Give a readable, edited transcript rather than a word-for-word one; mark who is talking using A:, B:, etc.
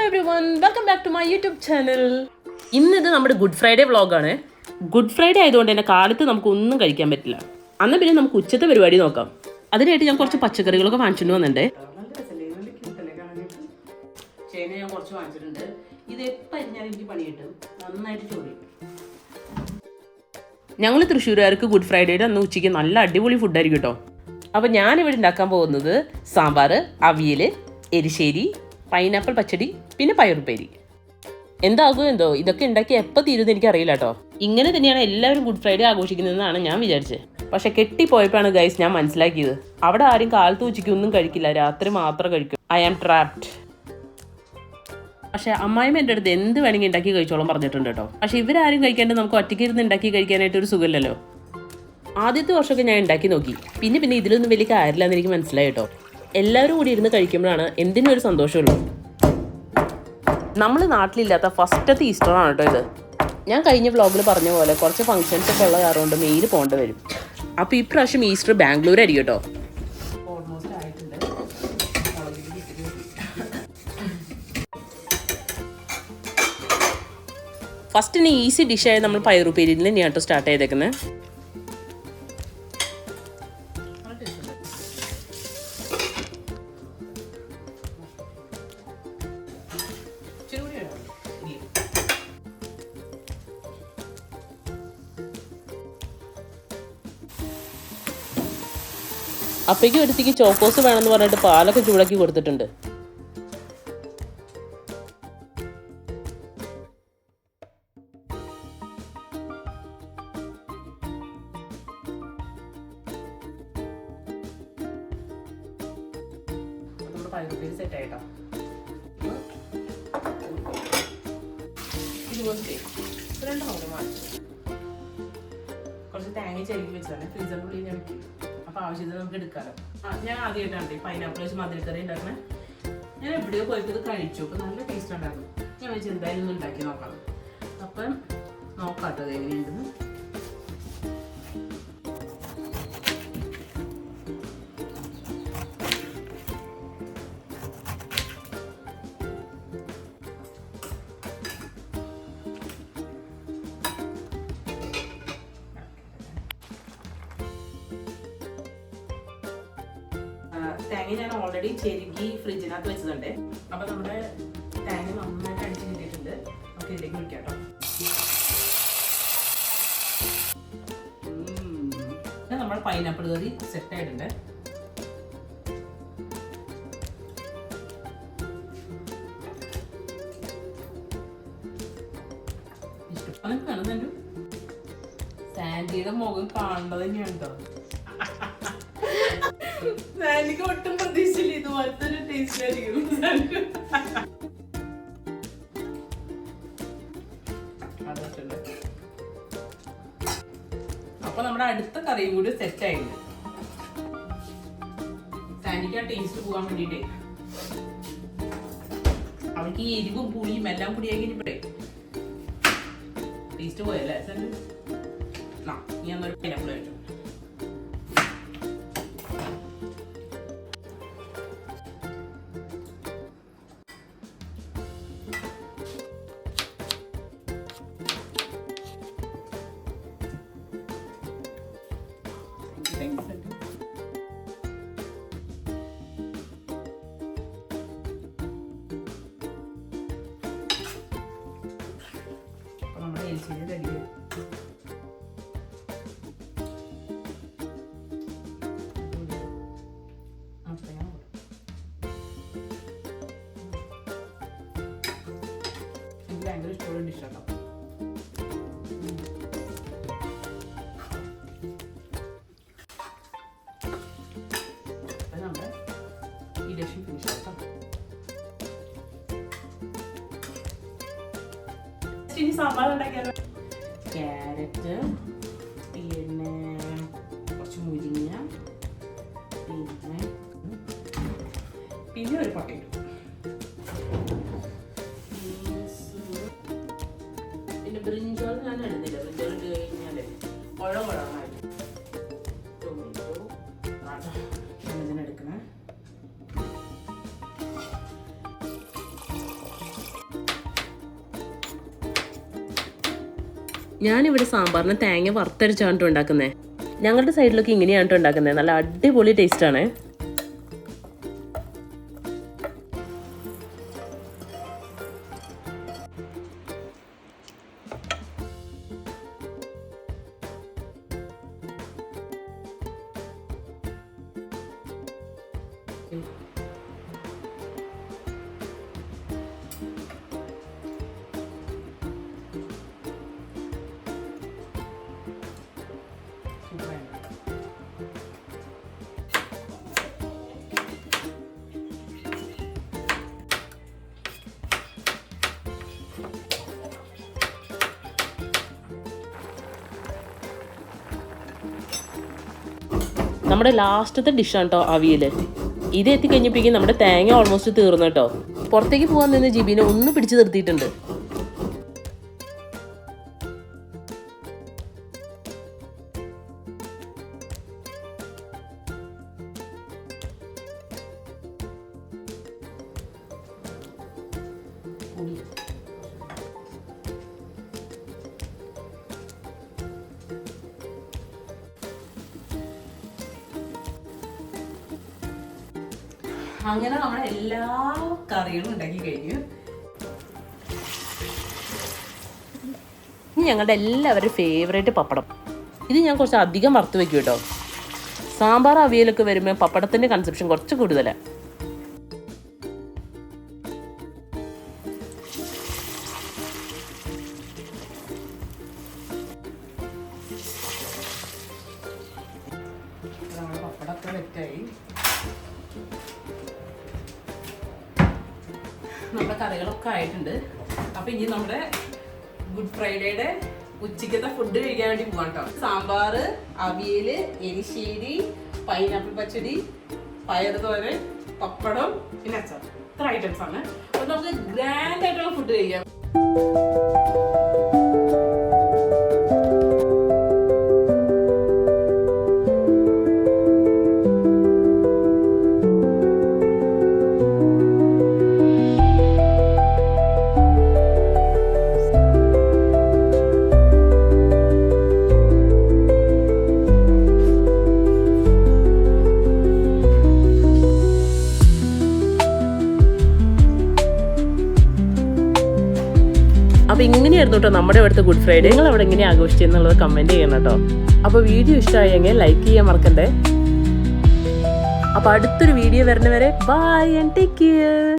A: Everyone, welcome back to my YouTube channel. ഇന്നിത് നമ്മുടെ good Friday വ്ളോഗാണ്. ഗുഡ് ഫ്രൈഡേ ആയതുകൊണ്ട് തന്നെ കാലത്ത് നമുക്ക് ഒന്നും കഴിക്കാൻ പറ്റില്ല. അന്ന് പിന്നെ നമുക്ക് ഉച്ചത്തെ പരിപാടി നോക്കാം. അതിനായിട്ട് ഞാൻ കുറച്ച് പച്ചക്കറികളൊക്കെ വാങ്ങിച്ചിട്ട് വന്നിട്ടുണ്ട്. ചേന ഞാൻ കുറച്ച് വാങ്ങിച്ചിട്ടുണ്ട്. ഇത് എപ്പോൾ അരിഞ്ഞാലും എനിക്ക് പണി കിട്ടും, നന്നായിട്ട് ചോറി. ഞങ്ങൾ തൃശ്ശൂരുകാർക്ക് ഗുഡ് ഫ്രൈഡേയുടെ അന്ന് ഉച്ചയ്ക്ക് നല്ല അടിപൊളി ഫുഡായിരിക്കും കേട്ടോ. അപ്പോൾ ഞാനിവിടെ ഉണ്ടാക്കാൻ പോകുന്നത് സാമ്പാർ, അവിയൽ, എരിശ്ശേരി, പൈനാപ്പിൾ പച്ചടി, പിന്നെ പയറുപ്പേരി. എന്താകും എന്തോ, ഇതൊക്കെ ഉണ്ടാക്കി എപ്പോൾ തീരുമെന്ന് എനിക്കറിയില്ല കേട്ടോ. ഇങ്ങനെ തന്നെയാണ് എല്ലാവരും ഗുഡ് ഫ്രൈഡേ ആഘോഷിക്കുന്നതെന്നാണ് ഞാൻ വിചാരിച്ചത്. പക്ഷെ കെട്ടിപ്പോയപ്പോഴാണ് ഗൈസ് ഞാൻ മനസ്സിലാക്കിയത്, അവിടെ ആരും കാലത്ത് ഉച്ചയ്ക്ക് ഒന്നും കഴിക്കില്ല, രാത്രി മാത്രം കഴിക്കും. I am trapped. പക്ഷേ അമ്മായിമ്മ എൻ്റെ അടുത്ത് എന്ത് വേണമെങ്കിൽ ഉണ്ടാക്കി കഴിച്ചോളം പറഞ്ഞിട്ടുണ്ട് കേട്ടോ. പക്ഷേ ഇവരാരും കഴിക്കാണ്ട് നമുക്ക് ഒറ്റയ്ക്ക് ഇരുന്ന് ഉണ്ടാക്കി കഴിക്കാനായിട്ട് ഒരു സുഖമില്ലല്ലോ. ആദ്യത്തെ വർഷമൊക്കെ ഞാൻ ഉണ്ടാക്കി നോക്കി, പിന്നെ ഇതിലൊന്നും വലിയ കാര്യമില്ല എന്ന് എനിക്ക് മനസ്സിലായി കേട്ടോ. എല്ലാവരും കൂടി ഇരുന്ന് കഴിക്കുമ്പോഴാണ് എന്തിനും ഒരു സന്തോഷമുള്ളൂ. നമ്മൾ നാട്ടിലില്ലാത്ത ഫസ്റ്റത്തെ ഈസ്റ്ററാണ് കേട്ടോ ഇത്. ഞാൻ കഴിഞ്ഞ വ്ളോഗിൽ പറഞ്ഞ പോലെ കുറച്ച് ഫംഗ്ഷൻസ് ഒക്കെ ഉള്ള കാരണം മെയിൽ പോകേണ്ടി വരും. അപ്പോൾ ഈ പ്രാവശ്യം ഈസ്റ്റർ ബാംഗ്ലൂരായിരിക്കും കേട്ടോ. ഓൾമോസ്റ്റ് ആയിട്ടുണ്ട്. ഫസ്റ്റ് തന്നെ ഈസി ഡിഷായി നമ്മൾ പയറുപ്പേരിയിൽ തന്നെയാണ് കേട്ടോ സ്റ്റാർട്ട് ചെയ്തേക്കുന്നത്. അപ്പേക്ക് ഒരുത്തിക്ക് ചോക്കോസ് വേണമെന്ന് പറഞ്ഞിട്ട് പാലൊക്കെ ചൂടാക്കി കൊടുത്തിട്ടുണ്ട്. നമ്മുടെ പയറുപ്പേരി സെറ്റ് ആയിട്ടോ. കുറച്ച് തേങ്ങ ചെരുക്കി വെച്ചതാണ്, ഫ്രീസറിൻ്റെ ഉള്ളിൽ ഞാൻ വെക്കും. അപ്പോൾ ആവശ്യത്തിന് നമുക്ക് എടുക്കാമല്ലോ. ഞാൻ ആദ്യമായിട്ടാണ് ഈ പൈനാപ്പിൾ വെച്ച് മധുരക്കറി ഉണ്ടാക്കണേ. ഞാൻ എവിടെയോ പോയിട്ട് ഇത് കഴിച്ചു, അപ്പോൾ നല്ല ടേസ്റ്റ് ഉണ്ടായിരുന്നു. ഞാൻ വെച്ച് എന്തായാലും ഒന്ന് ഉണ്ടാക്കി നോക്കാം. അപ്പം നോക്കാട്ടത് എങ്ങനെയുണ്ടെന്ന്. തേങ്ങ ഞാൻ ഓൾറെഡി ചെരുക്കി ഫ്രിഡ്ജിനകത്ത് വെച്ചതുണ്ട്. അപ്പൊ നമ്മുടെ തേങ്ങ നന്നായിട്ട് അടിച്ച് കിട്ടിയിട്ടുണ്ട്. നമുക്ക് ഇതിലേക്ക് വിളിക്കാം കേട്ടോ. നമ്മുടെ പൈനാപ്പിൾ കറി സെറ്റ് ആയിട്ടുണ്ട്. ഇഷ്ടം കാണുന്നുണ്ട്. സാൻഡിയുടെ മുഖം കാണേണ്ടത് തന്നെയാണ് കേട്ടോ. എനിക്ക് ഒട്ടും പ്രതീക്ഷയില്ല ഇതുപോലത്തെ ഒരു ടേസ്റ്റ് ആയിരിക്കും. അപ്പൊ നമ്മുടെ അടുത്ത കറിയും കൂടി സെറ്റ് ആയിട്ടുണ്ട്. സാൻഡിക്ക് ആ ടേസ്റ്റ് പോകാൻ വേണ്ടിട്ടേ, അവർക്ക് ഈ എരിവും പുളിയും എല്ലാം കൂടിയാക്കി ടേസ്റ്റ് പോയല്ലേ സാൻഡ്. നീ അന്നൊരു പൈനാപ്പിൾ കഴിച്ചു. ഭയങ്കര ഇഷ്ടമുള്ള ഡിഷാട്ടോ. നമ്മുടെ ഈ ഡിഷ് ഫിനിഷ് ആക്കാം. ഇനി സാമ്പാർ ഉണ്ടാക്കിയാലോ. ക്യാരറ്റ്, പിന്നെ കുറച്ച് മുരിങ്ങ, പിന്നെ ഒരു പൊട്ടറ്റോ, പിന്നെ ബ്രിഞ്ചോൾ ഞാൻ ഇടുന്നില്ല. ബ്രിഞ്ചോൾ ഇട്ട് കഴിഞ്ഞാൽ കുഴമായിട്ട് ടൊമാറ്റോ ഇതിനെടുക്കണേ. ഞാനിവിടെ സാമ്പാറിന് തേങ്ങ വറുത്തരച്ചാണ് ഉണ്ടാക്കുന്നത്. ഞങ്ങളുടെ സൈഡിലൊക്കെ ഇങ്ങനെയാണ് ഉണ്ടാക്കുന്നത്. നല്ല അടിപൊളി ടേസ്റ്റാണ്. നമ്മുടെ ലാസ്റ്റത്തെ ഡിഷാണ് കേട്ടോ അവിയൽ. ഇത് എത്തിക്കഴിഞ്ഞപ്പോഴേക്കും നമ്മുടെ തേങ്ങ ഓൾമോസ്റ്റ് തീർന്നു കേട്ടോ. പുറത്തേക്ക് പോകാൻ നിന്ന് ജിബിനെ ഒന്ന് പിടിച്ചു നിർത്തിയിട്ടുണ്ട്. അങ്ങനെ നമ്മുടെ എല്ലാ കറികളും ഉണ്ടാക്കി കഴിഞ്ഞു. ഇനി ഞങ്ങളുടെ എല്ലാവരുടെ ഫേവറേറ്റ് പപ്പടം. ഇത് ഞാൻ കുറച്ച് അധികം വറുത്ത് വെക്കും കേട്ടോ. സാമ്പാർ അവിയലൊക്കെ വരുമ്പോൾ പപ്പടത്തിൻ്റെ കൺസെപ്ഷൻ കുറച്ച് കൂടുതലാണ്. നമ്മുടെ പപ്പടമൊക്കെ വെറ്റായി. നമ്മുടെ കറികളൊക്കെ ആയിട്ടുണ്ട്. അപ്പം ഇനി നമ്മുടെ ഗുഡ് ഫ്രൈഡേയുടെ ഉച്ചയ്ക്കത്തെ ഫുഡ് കഴിക്കാൻ വേണ്ടി പോകാം കേട്ടോ. സാമ്പാർ, അവിയൽ, എരിശ്ശേരി, പൈനാപ്പിൾ പച്ചടി, പയർ തോരൻ, പപ്പടം, പിന്നെ അച്ചാർ. ഇത്ര ഐറ്റംസ് ആണ്. അപ്പം നമുക്ക് ഗ്രാൻഡ് ആയിട്ടുള്ള ഫുഡ് കഴിക്കാം. അപ്പോൾ ഇങ്ങനെയായിരുന്നു കേട്ടോ നമ്മുടെ ഇവിടുത്തെ ഗുഡ് ഫ്രൈഡേ. നിങ്ങൾ അവിടെ എങ്ങനെ ആഘോഷിച്ചെന്നുള്ളത് കമൻറ്റ് ചെയ്യണം കേട്ടോ. അപ്പോൾ വീഡിയോ ഇഷ്ടമായെങ്കിൽ ലൈക്ക് ചെയ്യാൻ മറക്കണ്ടേ. അപ്പോൾ അടുത്തൊരു വീഡിയോ വരുന്നവരെ ബൈ ആൻഡ് ടേക്ക് കെയർ.